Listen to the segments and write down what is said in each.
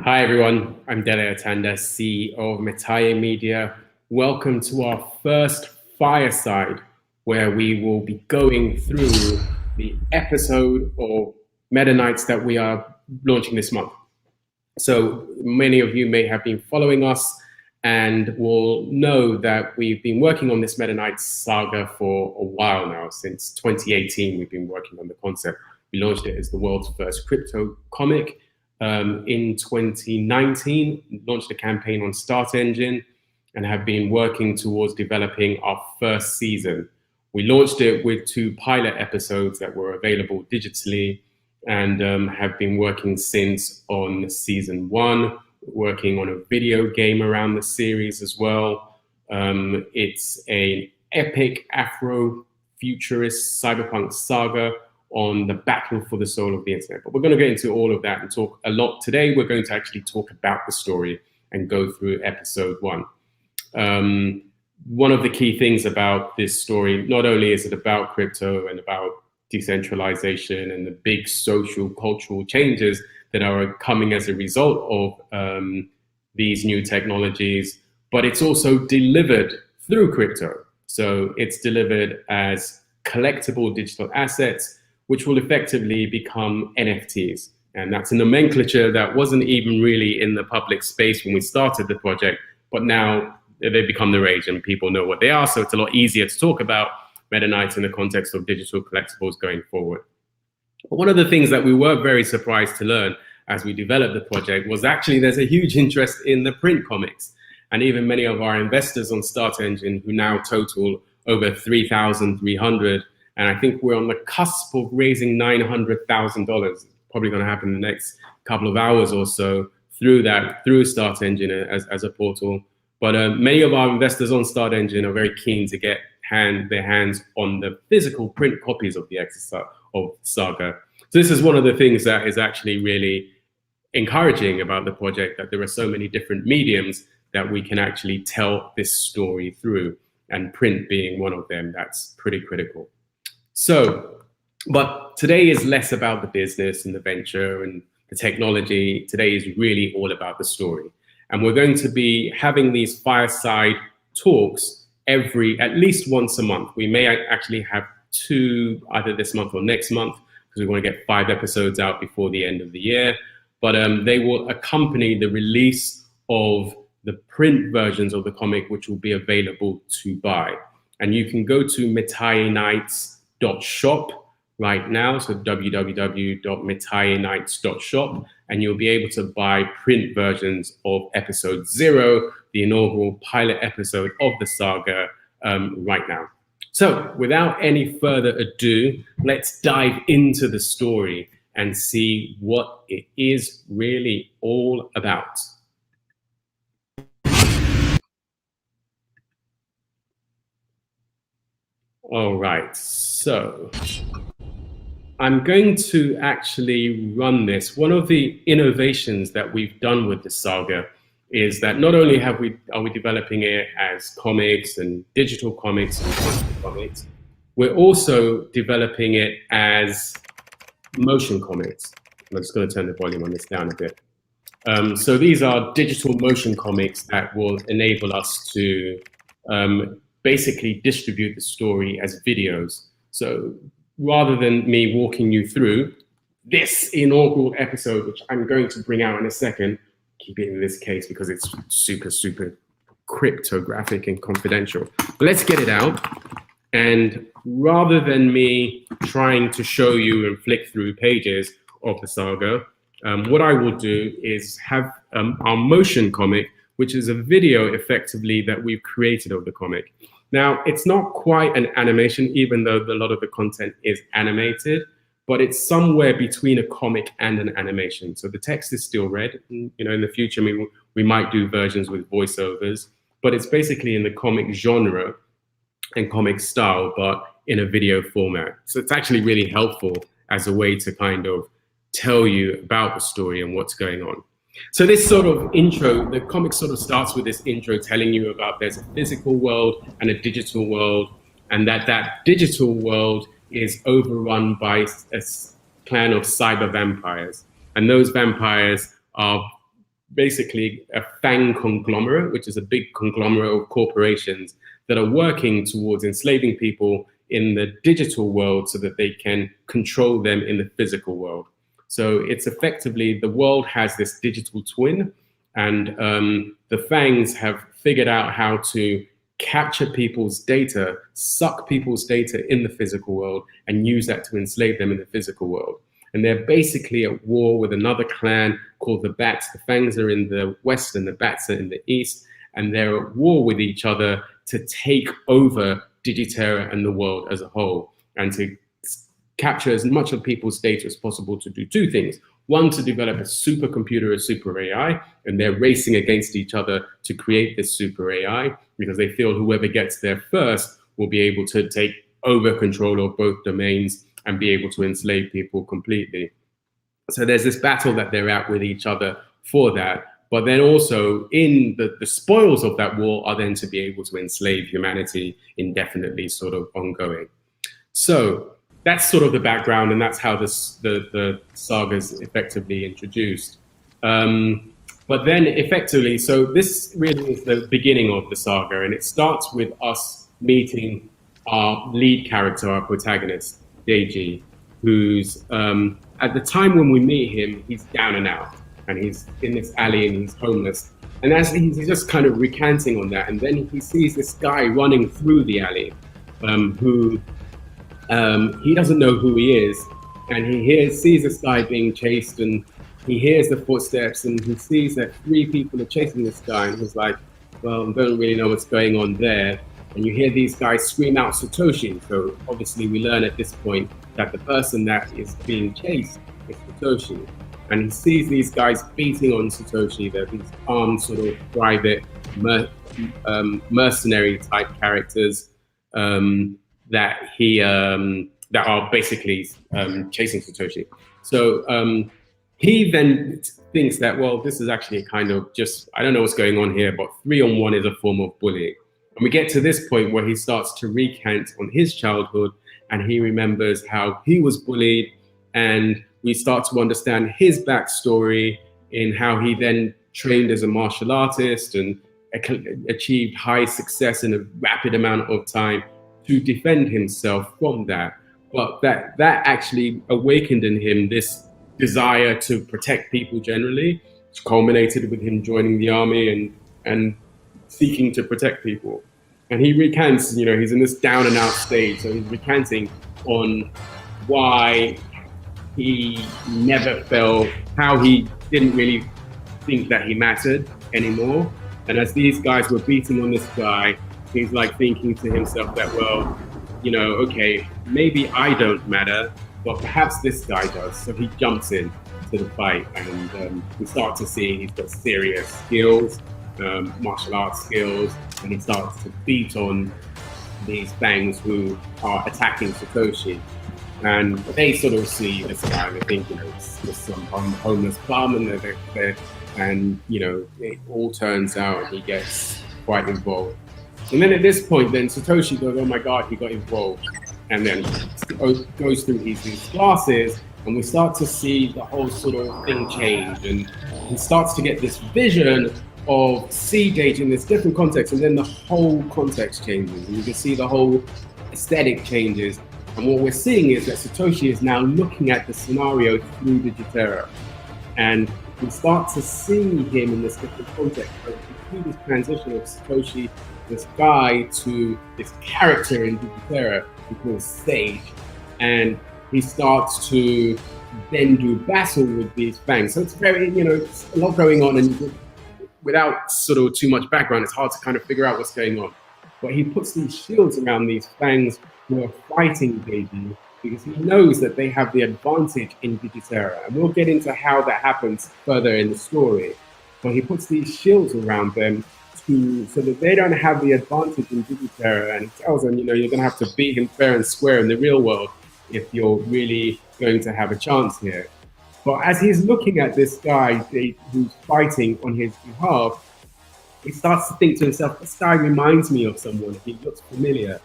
Hi everyone, I'm Dele Atanda, CEO of metaKnyts Media. Welcome to our first Firecyde, where we will be going through the episode of metaKnyts that we are launching this month. So many of you may have been following us and will know that we've been working on this metaKnyts saga for a while now. Since 2018, we've been working on the concept. We launched it as the world's first crypto comic. In 2019, launched a campaign on Start Engine and have been working towards developing our first season. We launched it with 2 pilot episodes that were available digitally and have been working since on season 1, working on a video game around the series as well. It's an epic Afri-futurist cyberpunk saga on the battle for the soul of the internet. But we're going to get into all of that and talk a lot today. We're going to actually talk about the story and go through episode 1. One of the key things about this story, not only is it about crypto and about decentralization and the big social, cultural changes that are coming as a result of these new technologies, but it's also delivered through crypto. So it's delivered as collectible digital assets, which will effectively become NFTs. And that's a nomenclature that wasn't even really in the public space when we started the project, but now they've become the rage and people know what they are. So it's a lot easier to talk about metaKnyts in the context of digital collectibles going forward. But one of the things that we were very surprised to learn as we developed the project was actually there's a huge interest in the print comics. And even many of our investors on Start Engine, who now total over 3,300, and I think we're on the cusp of raising $900,000. Probably going to happen in the next couple of hours or so through Start Engine as a portal. But many of our investors on Start Engine are very keen to get their hands on the physical print copies of the saga. So this is one of the things that is actually really encouraging about the project, that there are so many different mediums that we can actually tell this story through, and print being one of them. That's pretty critical. So, but today is less about the business and the venture and the technology. Today is really all about the story. And we're going to be having these fireside talks at least once a month. We may actually have 2 either this month or next month, because we want to get 5 episodes out before the end of the year. But they will accompany the release of the print versions of the comic, which will be available to buy. And you can go to metaKnyts.shop right now, so www.metaKnyts.shop, and you'll be able to buy print versions of episode 0, the inaugural pilot episode of the saga, right now. So without any further ado, let's dive into the story and see what it is really all about. All right, so I'm going to actually run this. One of the innovations that we've done with the saga is that not only are we developing it as comics and digital comics and comics, we're also developing it as motion comics. I'm just going to turn the volume on this down a bit. So these are digital motion comics that will enable us to basically distribute the story as videos. So rather than me walking you through this inaugural episode, which I'm going to bring out in a second, keep it in this case because it's super, super cryptographic and confidential. But let's get it out. And rather than me trying to show you and flick through pages of the saga, what I will do is have our motion comic, which is a video effectively that we've created of the comic. Now, it's not quite an animation, even though a lot of the content is animated, but it's somewhere between a comic and an animation. So the text is still read. You know, in the future, we might do versions with voiceovers, but it's basically in the comic genre and comic style, but in a video format. So it's actually really helpful as a way to kind of tell you about the story and what's going on. So this sort of intro, the comic sort of starts with this intro telling you about there's a physical world and a digital world, and that digital world is overrun by a clan of cyber vampires. And those vampires are basically a fang conglomerate, which is a big conglomerate of corporations that are working towards enslaving people in the digital world so that they can control them in the physical world. So it's effectively, the world has this digital twin, and the fangs have figured out how to capture people's data, suck people's data in the physical world, and use that to enslave them in the physical world. And they're basically at war with another clan called the Bats. The Fangs are in the west and the Bats are in the east, and they're at war with each other to take over Digiterra and the world as a whole, and to capture as much of people's data as possible to do two things. One, to develop a supercomputer, a super AI, and they're racing against each other to create this super AI because they feel whoever gets there first will be able to take over control of both domains and be able to enslave people completely. So there's this battle that they're at with each other for that. But then also in the spoils of that war are then to be able to enslave humanity indefinitely, sort of ongoing. So that's sort of the background, and that's how the saga is effectively introduced. But then effectively, so this really is the beginning of the saga, and it starts with us meeting our lead character, our protagonist, Deji, who's, at the time when we meet him, he's down and out, and he's in this alley and he's homeless. And as he's just kind of recanting on that, and then he sees this guy running through the alley, who he doesn't know who he is, and he sees this guy being chased, and he hears the footsteps, and he sees that 3 people are chasing this guy, and he's like, well, I don't really know what's going on there. And you hear these guys scream out Satoshi. So obviously we learn at this point that the person that is being chased is Satoshi. And he sees these guys beating on Satoshi. They're these armed sort of private mercenary type characters that are basically chasing Satoshi. So he then thinks that, well, this is actually a kind of just, I don't know what's going on here, but 3-on-1 is a form of bullying. And we get to this point where he starts to recant on his childhood, and he remembers how he was bullied, and we start to understand his backstory in how he then trained as a martial artist and achieved high success in a rapid amount of time to defend himself from that. But that actually awakened in him this desire to protect people generally, which culminated with him joining the army and seeking to protect people. And he recants, he's in this down and out stage. So he's recanting on why he never felt, how he didn't really think that he mattered anymore. And as these guys were beating on this guy, he's like thinking to himself that, well, okay, maybe I don't matter, but perhaps this guy does. So he jumps in to the fight, and we start to see he's got serious skills, martial arts skills, and he starts to beat on these fangs who are attacking Satoshi. And they sort of see this guy and they think, it's just some homeless bum, and it all turns out he gets quite involved. And then at this point, then Satoshi goes, oh my God, he got involved. And then goes through these classes, and we start to see the whole sort of thing change. And he starts to get this vision of Siege Age in this different context, and then the whole context changes. And you can see the whole aesthetic changes. And what we're seeing is that Satoshi is now looking at the scenario through Digiterra. And we start to see him in this different context. So we see this transition of Satoshi, this guy, to this character in Digiterra we call Sage. And he starts to then do battle with these fangs. So it's very, it's a lot going on, and without sort of too much background, it's hard to kind of figure out what's going on. But he puts these shields around these fangs who are fighting Deji because he knows that they have the advantage in Digiterra. And we'll get into how that happens further in the story. But he puts these shields around them so that they don't have the advantage in Digiterra. And he tells them, you're going to have to beat him fair and square in the real world if you're really going to have a chance here. But as he's looking at this guy who's fighting on his behalf, he starts to think to himself, this guy reminds me of someone. He looks familiar.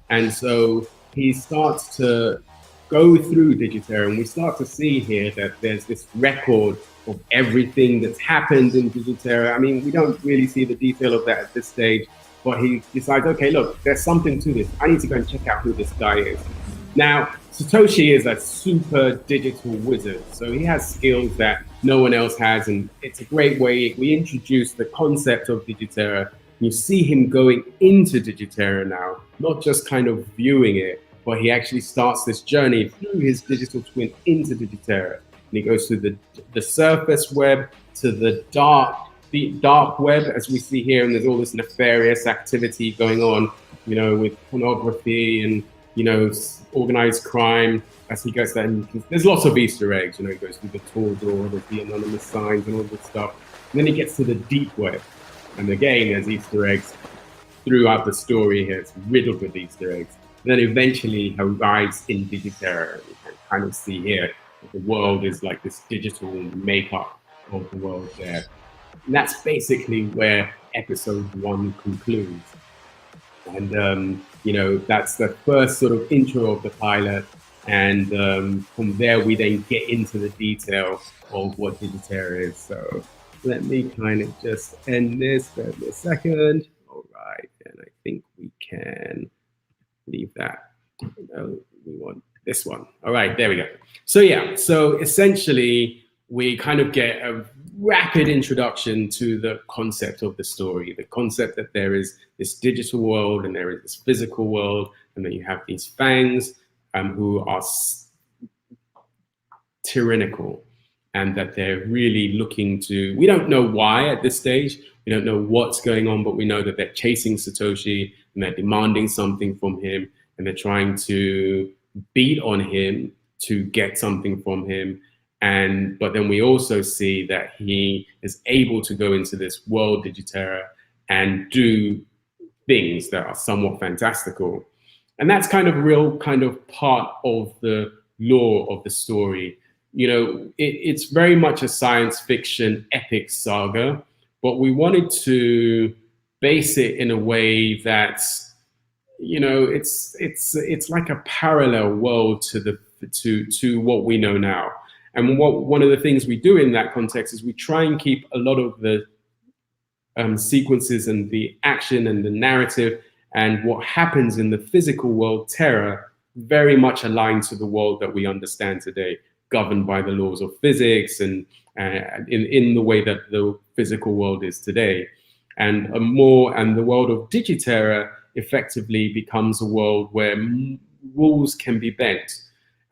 And so he starts to go through Digiterra, and we start to see here that there's this record of everything that's happened in Digiterra. I mean, we don't really see the detail of that at this stage, but he decides, okay, look, there's something to this. I need to go and check out who this guy is. Now, Satoshi is a super digital wizard, so he has skills that no one else has, and it's a great way. We introduce the concept of Digiterra. You see him going into Digiterra now, not just kind of viewing it, but he actually starts this journey through his digital twin into Digiterra. And he goes through the surface web to the dark web, as we see here, and there's all this nefarious activity going on, you know, with pornography and, you know, organized crime. As he goes there, and there's lots of Easter eggs. You know, he goes through the tall door, there's the anonymous signs and all this stuff. And then he gets to the deep web, and again, there's Easter eggs throughout the story here. It's riddled with Easter eggs. And then eventually he arrives in Digiterra. You can kind of see here that the world is like this digital makeup of the world there. And that's basically where episode 1 concludes. And, you know, that's the first sort of intro of the pilot. And from there, we then get into the detail of what Digiterra is. So let me kind of just end this for a second. All right, and I think we can leave that. No, we want this one. All right, there we go. So yeah, so essentially, we kind of get a rapid introduction to the concept of the story, the concept that there is this digital world and there is this physical world, and then you have these fangs who are tyrannical, and that they're really looking to, we don't know why at this stage, we don't know what's going on, but we know that they're chasing Satoshi and they're demanding something from him, and they're trying to beat on him to get something from him. But then we also see that he is able to go into this world Digiterra and do things that are somewhat fantastical. And that's kind of a real kind of part of the lore of the story. You know, it's very much a science fiction epic saga, but we wanted to base it in a way that, you know, it's like a parallel world to what we know now. And one of the things we do in that context is we try and keep a lot of the sequences and the action and the narrative and what happens in the physical world, Terra, very much aligned to the world that we understand today, governed by the laws of physics and in the way that the physical world is today. And the world of Digiterra effectively becomes a world where rules can be bent.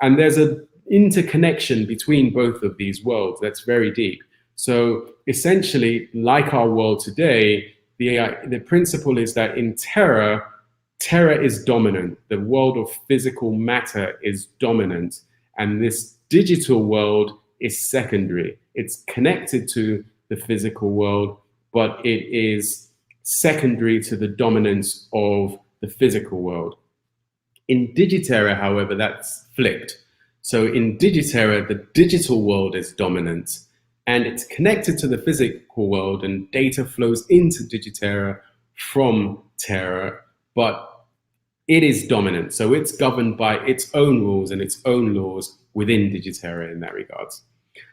And there's an interconnection between both of these worlds that's very deep. So essentially, like our world today, the principle is that in Terra is dominant. The world of physical matter is dominant. And this digital world is secondary. It's connected to the physical world, but it is secondary to the dominance of the physical world. In Digiterra, however, that's flipped. So in Digiterra, the digital world is dominant, and it's connected to the physical world, and data flows into Digiterra from Terra, but it is dominant. So it's governed by its own rules and its own laws within Digiterra in that regards.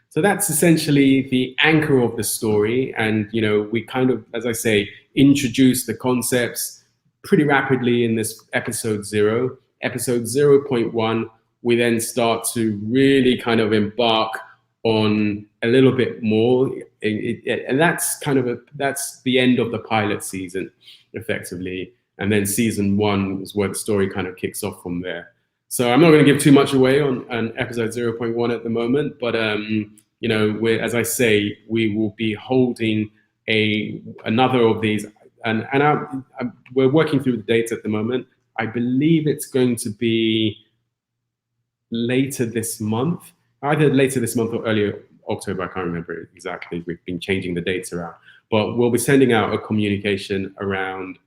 So that's essentially the anchor of the story. And, you know, we kind of, as I say, introduce the concepts pretty rapidly in this episode 0. Episode 0.1, we then start to really kind of embark on a little bit more. And that's kind of that's the end of the pilot season, effectively. And then season 1 is where the story kind of kicks off from there. So I'm not going to give too much away on episode 0.1 at the moment, but you know, as I say, we will be holding another of these, and we're working through the dates at the moment. I believe it's going to be later this month, either later this month or earlier October. I can't remember exactly. We've been changing the dates around, but we'll be sending out a communication around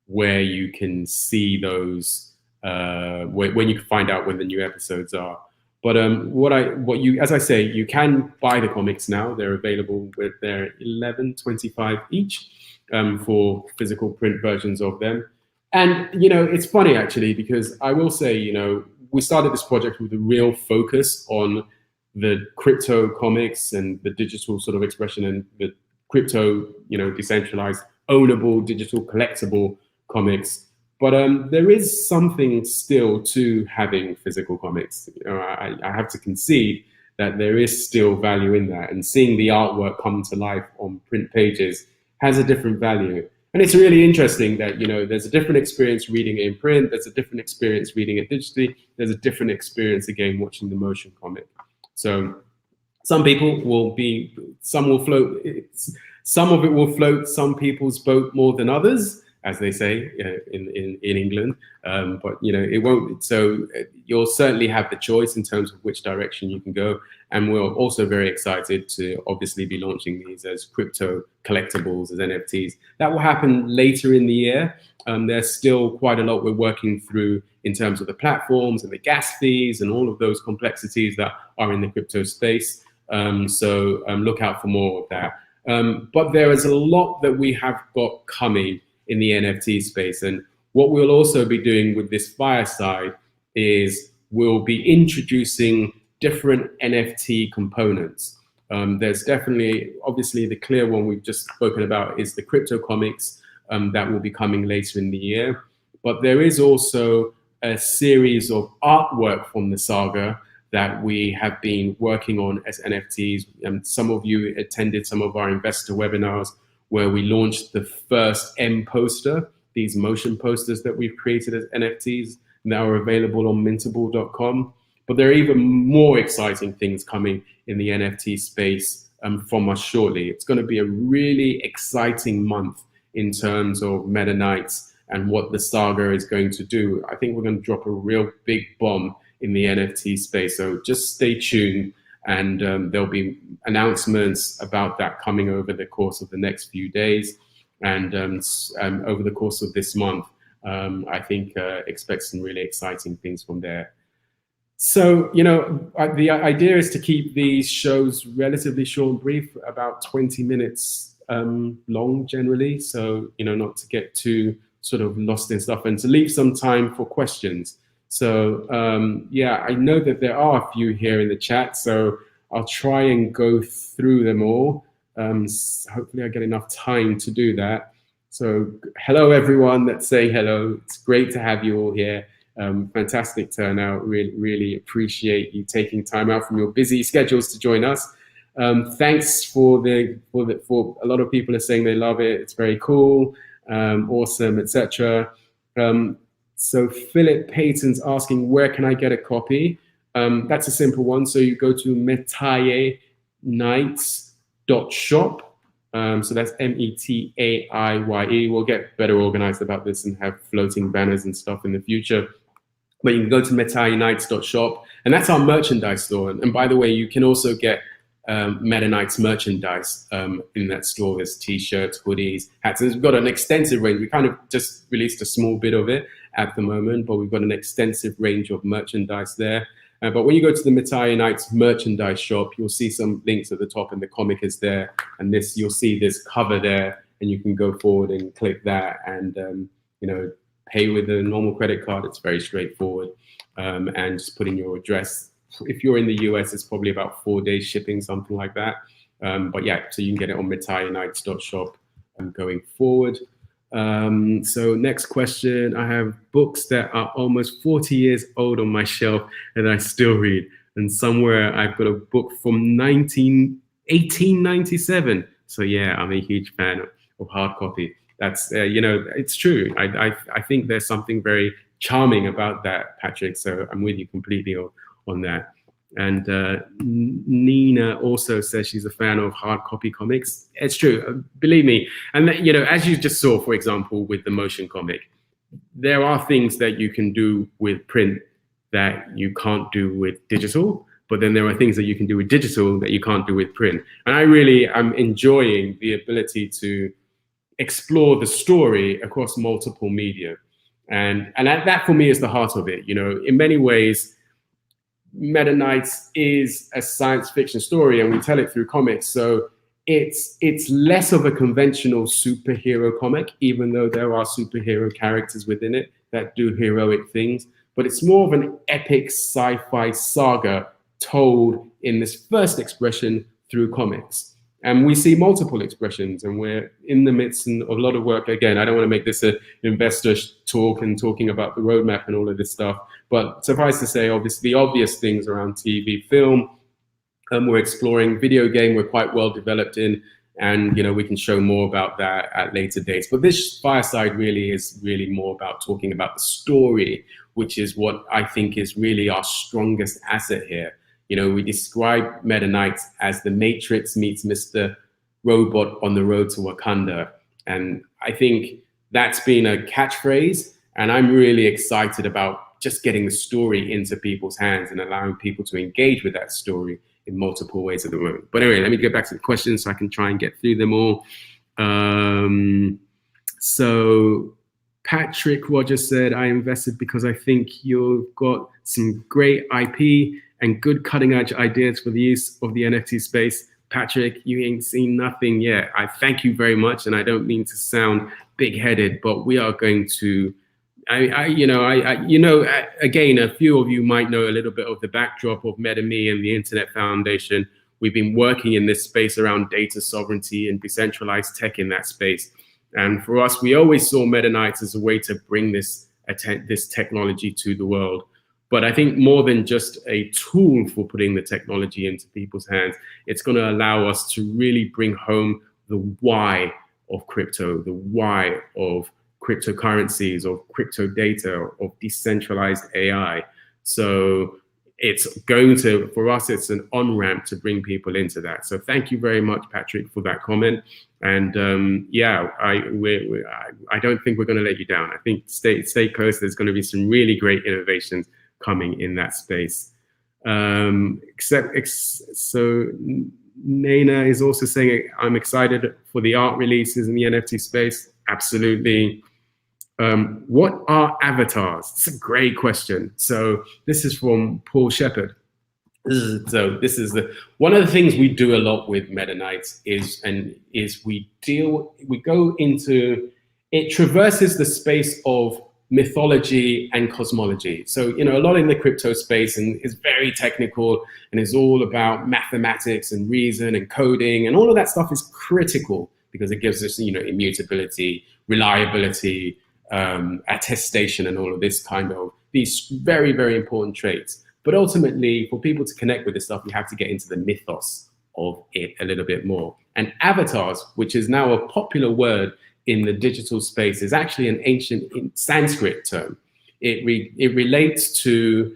where you can see those, when you can find out when the new episodes are. But as I say, you can buy the comics now. They're available with their $11.25 each for physical print versions of them. And, you know, it's funny actually, because I will say, you know, we started this project with a real focus on the crypto comics and the digital sort of expression and the crypto, decentralized, ownable, digital, collectible comics. But there is something still to having physical comics. I have to concede that there is still value in that, and seeing the artwork come to life on print pages has a different value. And it's really interesting that, there's a different experience reading it in print, there's a different experience reading it digitally, there's a different experience again watching the motion comic. So some people will be, some will float, some of it will float some people's boat more than others, as they say in England, but it won't. So you'll certainly have the choice in terms of which direction you can go. And we're also very excited to obviously be launching these as crypto collectibles, as NFTs. That will happen later in the year. There's still quite a lot we're working through in terms of the platforms and the gas fees and all of those complexities that are in the crypto space. So look out for more of that. But there is a lot that we have got coming in the NFT space. And what we'll also be doing with this Firecyde is we'll be introducing different NFT components. There's definitely, obviously the clear one we've just spoken about is the crypto comics that will be coming later in the year. But there is also a series of artwork from the saga that we have been working on as NFTs. And some of you attended some of our investor webinars where we launched the first M poster, these motion posters that we've created as NFTs now are available on mintable.com. But there are even more exciting things coming in the NFT space from us shortly. It's going to be a really exciting month in terms of metaKnyts and what the saga is going to do. I think we're going to drop a real big bomb in the NFT space. So just stay tuned, and there'll be announcements about that coming over the course of the next few days, and over the course of this month. I think expect some really exciting things from there. So, the idea is to keep these shows relatively short and brief, about 20 minutes long generally. So, not to get too sort of lost in stuff, and to leave some time for questions. So, yeah, I know that there are a few here in the chat, so I'll try and go through them all. Hopefully I get enough time to do that. So hello, everyone that's saying hello. It's great to have you all here. Fantastic turnout. Really appreciate you taking time out from your busy schedules to join us. Thanks for a lot of people are saying they love it. It's very cool, awesome, etc. So Philip Payton's asking, where can I get a copy? That's a simple one. So you go to metaKnyts.shop. So that's METAIYE. We'll get better organized about this and have floating banners and stuff in the future. But you can go to metaKnyts.shop, and that's our merchandise store. And by the way, you can also get metaKnyts merchandise in that store. There's t-shirts, hoodies, hats. And we've got an extensive range. We kind of just released a small bit of it at the moment, but we've got an extensive range of merchandise there. But when you go to the metaKnyts merchandise shop, you'll see some links at the top, and the comic is there. And you'll see this cover there, and you can go forward and click that, and pay with a normal credit card. It's very straightforward, and just put in your address. If you're in the US, it's probably about 4 days shipping, something like that. But yeah, so you can get it on metaKnyts.shop going forward. So next question, I have books that are almost 40 years old on my shelf and I still read. And somewhere I've got a book from 1897. So yeah, I'm a huge fan of hard copy. That's, it's true. I think there's something very charming about that, Patrick. So I'm with you completely on that. And Nina also says she's a fan of hard copy comics. It's true, believe me. And as you just saw, for example, with the motion comic, there are things that you can do with print that you can't do with digital. But then there are things that you can do with digital that you can't do with print. And I really am enjoying the ability to explore the story across multiple media. And that for me is the heart of it. In many ways, metaKnyts is a science fiction story, and we tell it through comics. So it's less of a conventional superhero comic, even though there are superhero characters within it that do heroic things. But it's more of an epic sci-fi saga told in this first expression through comics. And we see multiple expressions, and we're in the midst of a lot of work. Again, I don't want to make this an investor talk and talking about the roadmap and all of this stuff, but suffice to say, obviously, the obvious things around TV, film, we're exploring video game, we're quite well developed in, and we can show more about that at later dates. But this Firecyde really is more about talking about the story, which is what I think is really our strongest asset here. We describe metaKnyts as the Matrix meets Mr. Robot on the road to Wakanda. And I think that's been a catchphrase. And I'm really excited about just getting the story into people's hands and allowing people to engage with that story in multiple ways at the moment. But anyway, let me get back to the questions so I can try and get through them all. So Patrick Rogers said, I invested because I think you've got some great IP and good cutting edge ideas for the use of the NFT space. Patrick, you ain't seen nothing yet. I thank you very much, and I don't mean to sound big-headed, but we are going to, again, a few of you might know a little bit of the backdrop of MetaMe and the Internet Foundation. We've been working in this space around data sovereignty and decentralized tech in that space. And for us, we always saw metaKnyts as a way to bring this technology to the world. But I think more than just a tool for putting the technology into people's hands, it's going to allow us to really bring home the why of crypto, the why of cryptocurrencies, of crypto data, of decentralized AI. So it's going to, for us, it's an on-ramp to bring people into that. So thank you very much, Patrick, for that comment. And I don't think we're going to let you down. I think stay close. There's going to be some really great innovations coming in that space. So Nana is also saying, I'm excited for the art releases in the NFT space. Absolutely. What are avatars? It's a great question. So this is from Paul Shepard. This is one of the things we do a lot with metaKnyts is we go into, it traverses the space of mythology and cosmology. So, a lot in the crypto space and is very technical and is all about mathematics and reason and coding, and all of that stuff is critical because it gives us, immutability, reliability, attestation, and all of this kind of these very, very important traits. But ultimately, for people to connect with this stuff, you have to get into the mythos of it a little bit more. And avatars, which is now a popular word in the digital space, is actually an ancient Sanskrit term. It relates to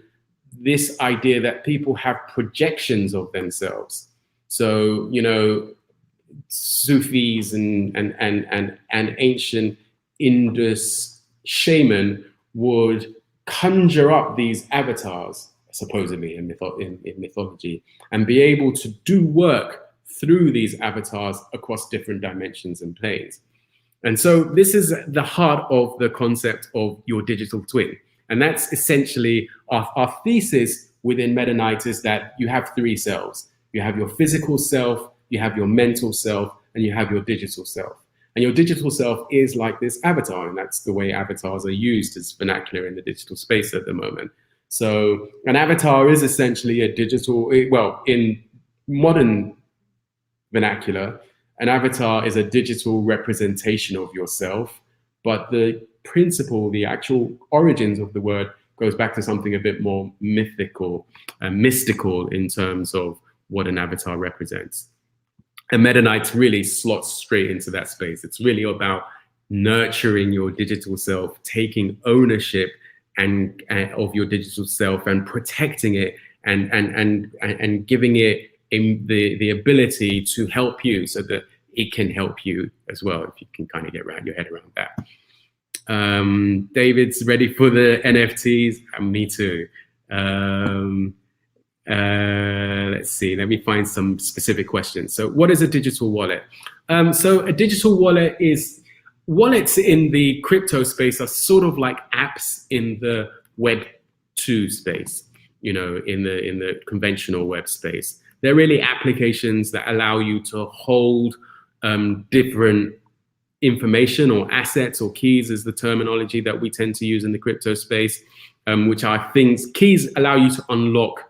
this idea that people have projections of themselves. So, Sufis and ancient Indus shaman would conjure up these avatars, supposedly in mythology, and be able to do work through these avatars across different dimensions and planes. And so this is the heart of the concept of your digital twin. And that's essentially our thesis within metaKnyts, is that you have three selves. You have your physical self, you have your mental self, and you have your digital self. And your digital self is like this avatar, and that's the way avatars are used as vernacular in the digital space at the moment. So an avatar is essentially a digital, well, in modern vernacular, an avatar is a digital representation of yourself, but the principle, the actual origins of the word goes back to something a bit more mythical and mystical in terms of what an avatar represents. And metaKnyts really slots straight into that space. It's really about nurturing your digital self, taking ownership of your digital self and protecting it and giving it the ability to help you so that it can help you as well, if you can kind of get your head around that. David's ready for the NFTs, and me too. Let's see, let me find some specific questions. So what is a digital wallet? So a digital wallet is, wallets in the crypto space are sort of like apps in the Web 2 space, in the conventional web space. They're really applications that allow you to hold different information or assets, or keys is the terminology that we tend to use in the crypto space, which are things, keys allow you to unlock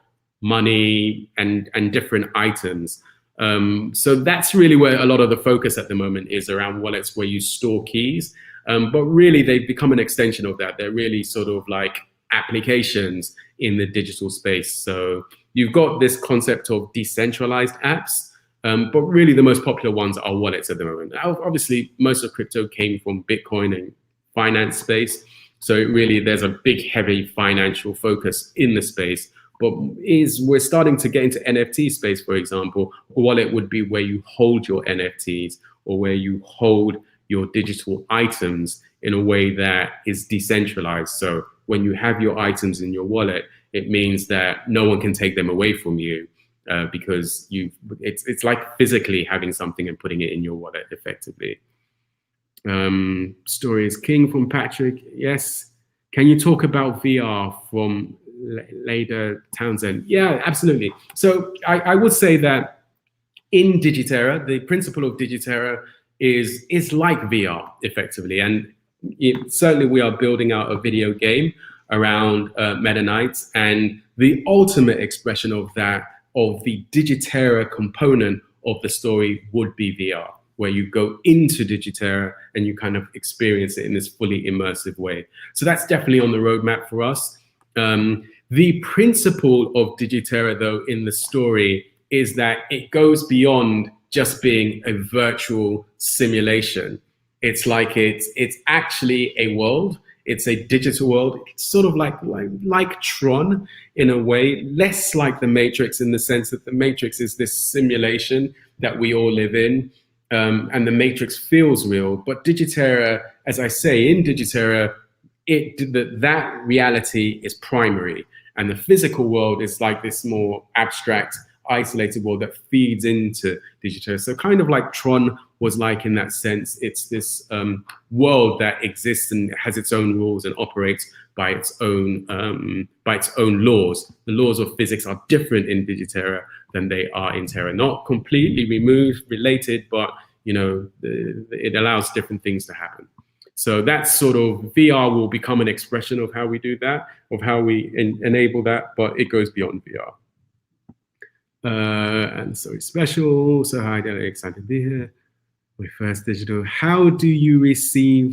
money, and different items. So that's really where a lot of the focus at the moment is, around wallets where you store keys. But really, they've become an extension of that. They're really sort of like applications in the digital space. So you've got this concept of decentralized apps, but really the most popular ones are wallets at the moment. Obviously, most of crypto came from Bitcoin and finance space. So really, there's a big, heavy financial focus in the space. But we're starting to get into NFT space, for example. A wallet would be where you hold your NFTs, or where you hold your digital items in a way that is decentralized. So when you have your items in your wallet, it means that no one can take them away from you, because it's like physically having something and putting it in your wallet effectively. Story is king from Patrick. Yes. Can you talk about VR from Dele Atanda? Yeah, absolutely. So I would say that in Digiterra, the principle of Digiterra is like VR effectively. And certainly we are building out a video game around metaKnyts, and the ultimate expression of that, of the Digiterra component of the story, would be VR, where you go into Digiterra and you kind of experience it in this fully immersive way. So that's definitely on the roadmap for us. The principle of Digiterra, though, in the story is that it goes beyond just being a virtual simulation. It's like it's actually a world. It's a digital world. It's sort of like Tron in a way, less like the Matrix, in the sense that the Matrix is this simulation that we all live in, and the Matrix feels real. But Digiterra, as I say, in Digiterra, that reality is primary, and the physical world is like this more abstract, isolated world that feeds into Digiterra. So kind of like Tron was like in that sense. It's this world that exists and has its own rules and operates by its own laws. The laws of physics are different in Digiterra than they are in Terra. Not completely related, but it allows different things to happen. So that's sort of, VR will become an expression of how we do that, of how we enable that, but it goes beyond VR. And so it's special. So hi, Dele, excited to be here. My first digital. How do you receive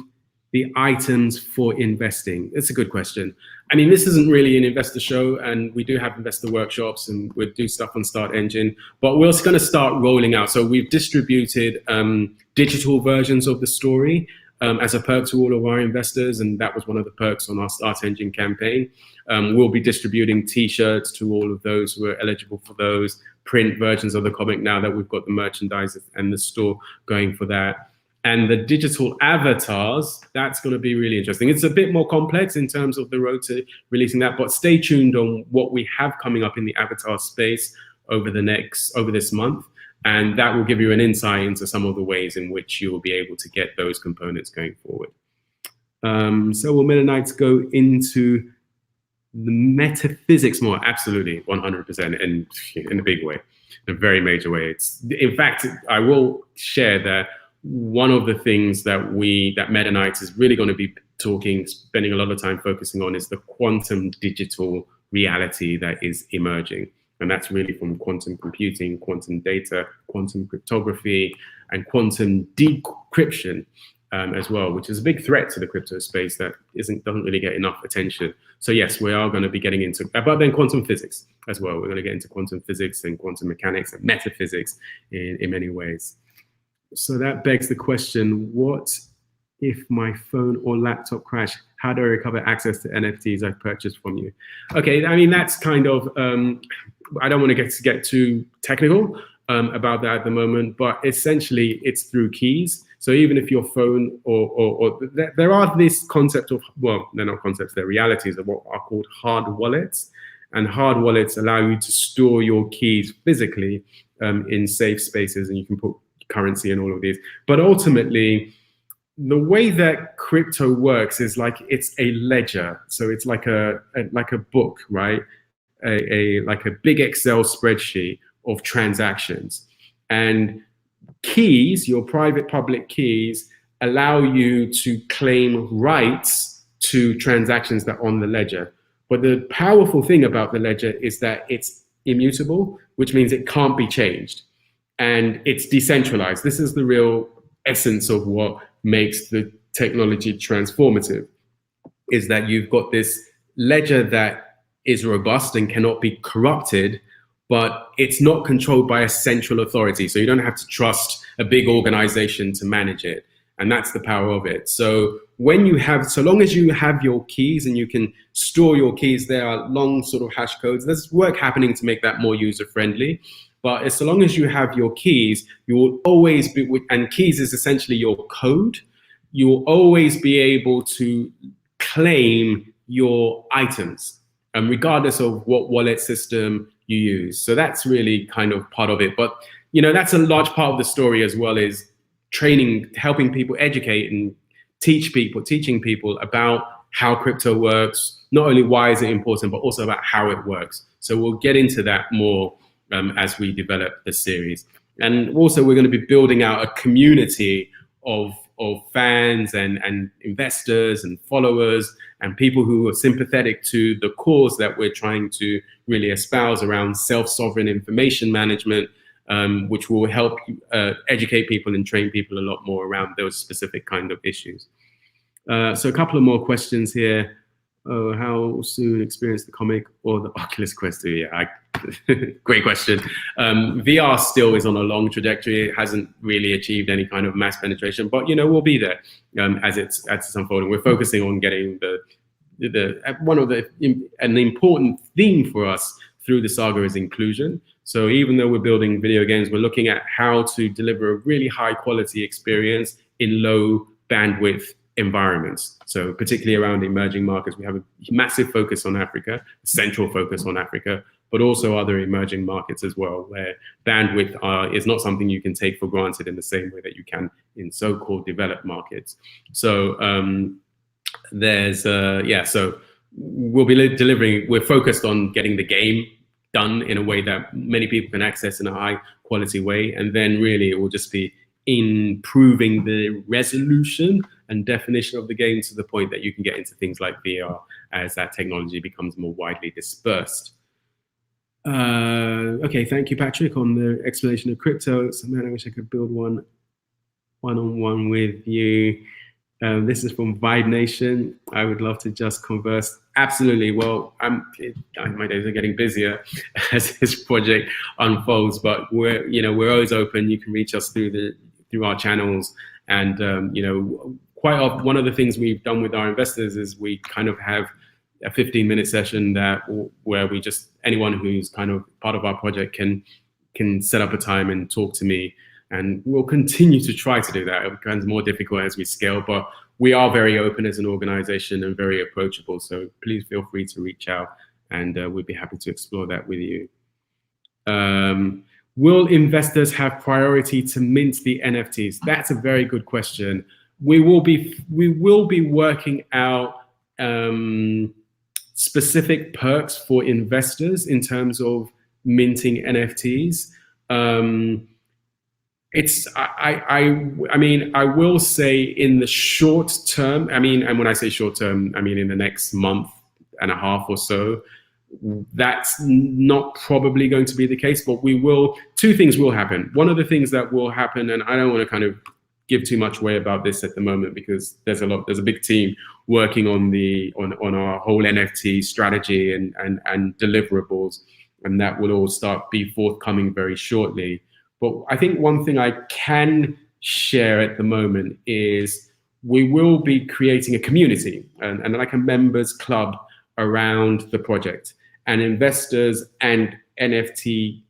the items for investing? It's a good question. I mean, this isn't really an investor show, and we do have investor workshops and we do stuff on Start Engine, but we're going to start rolling out. So we've distributed digital versions of the story as a perk to all of our investors, and that was one of the perks on our Start Engine campaign. We'll be distributing T-shirts to all of those who are eligible for those, print versions of the comic now that we've got the merchandise and the store going for that. And the digital avatars, that's going to be really interesting. It's a bit more complex in terms of the road to releasing that, but stay tuned on what we have coming up in the avatar space over this month. And that will give you an insight into some of the ways in which you will be able to get those components going forward. So will metaKnyts go into the metaphysics more? Absolutely, 100%, and in a big way, in a very major way. In fact, I will share that one of the things that metaKnyts is really going to be spending a lot of time focusing on is the quantum digital reality that is emerging. And that's really from quantum computing, quantum data, quantum cryptography, and quantum decryption as well, which is a big threat to the crypto space that doesn't really get enough attention. So yes, we are going to be getting into, but then quantum physics as well. We're going to get into quantum physics and quantum mechanics and metaphysics in many ways. So that begs the question, what if my phone or laptop crash? How do I recover access to NFTs I've purchased from you? Okay, I mean, that's kind of, I don't want to get too technical about that at the moment, but essentially it's through keys. So even if your phone or there are this concept of, well, they're not concepts, they're realities of what are called hard wallets. And hard wallets allow you to store your keys physically in safe spaces, and you can put currency and all of these. But ultimately, the way that crypto works is like it's a ledger. So it's like a book, right? Like a big Excel spreadsheet of transactions. And keys, your private public keys, allow you to claim rights to transactions that are on the ledger. But the powerful thing about the ledger is that it's immutable, which means it can't be changed. And it's decentralized. This is the real essence of what makes the technology transformative, is that you've got this ledger that is robust and cannot be corrupted, but it's not controlled by a central authority. So you don't have to trust a big organization to manage it. And that's the power of it. So so long as you have your keys and you can store your keys, there are long sort of hash codes. There's work happening to make that more user friendly. But so long as you have your keys, you will always be, and keys is essentially your code, you will always be able to claim your items, regardless of what wallet system you use. So that's really kind of part of it. But, that's a large part of the story as well, is training, helping people educate and teaching people about how crypto works, not only why is it important, but also about how it works. So we'll get into that more as we develop the series. And also we're going to be building out a community of fans and investors and followers and people who are sympathetic to the cause that we're trying to really espouse around self-sovereign information management, which will help educate people and train people a lot more around those specific kind of issues. So a couple of more questions here. Oh, how soon experience the comic or the Oculus Quest 2? Yeah, great question. VR still is on a long trajectory. It hasn't really achieved any kind of mass penetration, but we'll be there as it's unfolding. We're focusing on getting an important theme for us through the saga is inclusion. So even though we're building video games, we're looking at how to deliver a really high quality experience in low bandwidth environments. So particularly around emerging markets, we have a massive focus on Africa, a central focus on Africa, but also other emerging markets as well, where bandwidth is not something you can take for granted in the same way that you can in so-called developed markets. So so we'll be delivering, we're focused on getting the game done in a way that many people can access in a high quality way. And then really it will just be improving the resolution and definition of the game to the point that you can get into things like VR as that technology becomes more widely dispersed. Okay, thank you, Patrick, on the explanation of crypto. So, man, I wish I could build one-on-one with you. This is from Vibe Nation. I would love to just converse. Absolutely. Well, my days are getting busier as this project unfolds, but we're always open. You can reach us through our channels, and quite often one of the things we've done with our investors is we kind of have a 15-minute session where we just, anyone who's kind of part of our project can set up a time and talk to me. And we'll continue to try to do that. It becomes more difficult as we scale, but we are very open as an organization and very approachable. So please feel free to reach out, and we'd be happy to explore that with you. Will investors have priority to mint the NFTs? That's a very good question. We will be working out specific perks for investors in terms of minting NFTs. I mean, I will say in the short term, and when I say short term, I mean in the next month and a half or so, that's not probably going to be the case, but two things will happen. One of the things that will happen, and I don't want to kind of give too much away about this at the moment because there's a big team working on our whole NFT strategy and deliverables, and that will all be forthcoming very shortly. But I think one thing I can share at the moment is we will be creating a community and like a members club around the project, and investors and NFT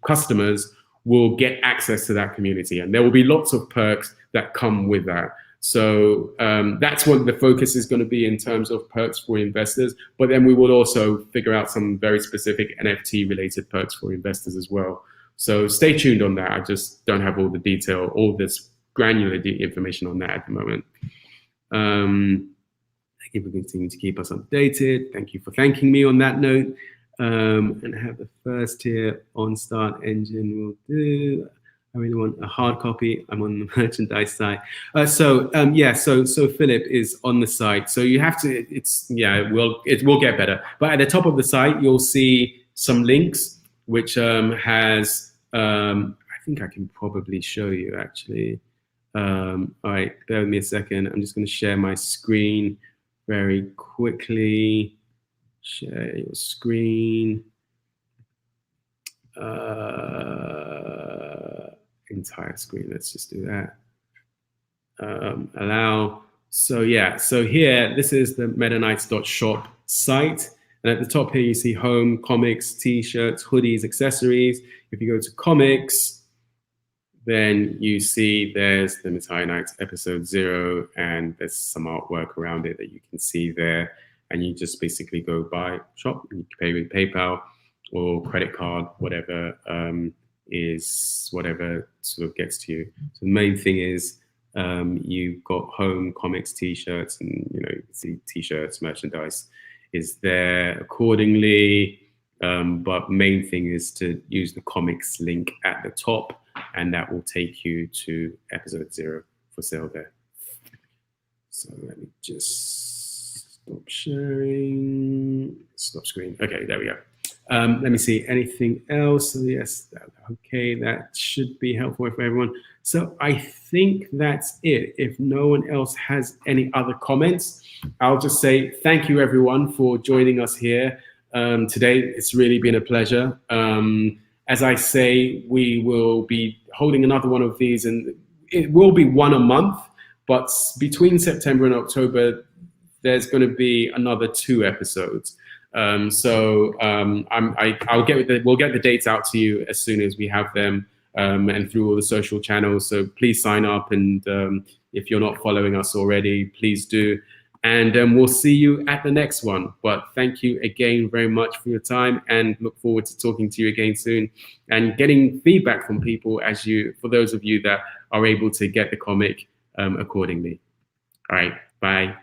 customers will get access to that community, and there will be lots of perks that come with that. So that's what the focus is going to be in terms of perks for investors. But then we will also figure out some very specific NFT related perks for investors as well. So stay tuned on that. I just don't have all the detail, all this granular information on that at the moment. Thank you for continuing to keep us updated. Thank you for thanking me on that note. And I have the first here on Start Engine will do. I really want a hard copy. I'm on the merchandise side. So Philip is on the site. So you have to. It will get better. But at the top of the site, you'll see some links, which has. I think I can probably show you actually. All right, bear with me a second. I'm just going to share my screen very quickly. Share your screen. Entire screen. Let's just do that. Allow. So here, this is the metaKnyts.shop site. And at the top here, you see home, comics, t-shirts, hoodies, accessories. If you go to comics, then you see there's the metaKnyts episode 0, and there's some artwork around it that you can see there. And you just basically go buy, shop, and you can pay with PayPal or credit card, whatever whatever sort of gets to you. So the main thing is you've got home, comics, t-shirts, and you see t-shirts, merchandise is there accordingly. But main thing is to use the comics link at the top, and that will take you to episode 0 for sale there. So let me just stop sharing, stop screen. Okay, there we go. Let me see, anything else? Yes, okay, that should be helpful for everyone. So I think that's it. If no one else has any other comments, I'll just say thank you everyone for joining us here today. It's really been a pleasure. As I say, we will be holding another one of these, and it will be one a month, but between September and October, there's going to be another 2 episodes. We'll get the dates out to you as soon as we have them, and through all the social channels. So please sign up, and if you're not following us already, please do. And we'll see you at the next one. But thank you again very much for your time, and look forward to talking to you again soon and getting feedback from people for those of you that are able to get the comic accordingly. All right, bye.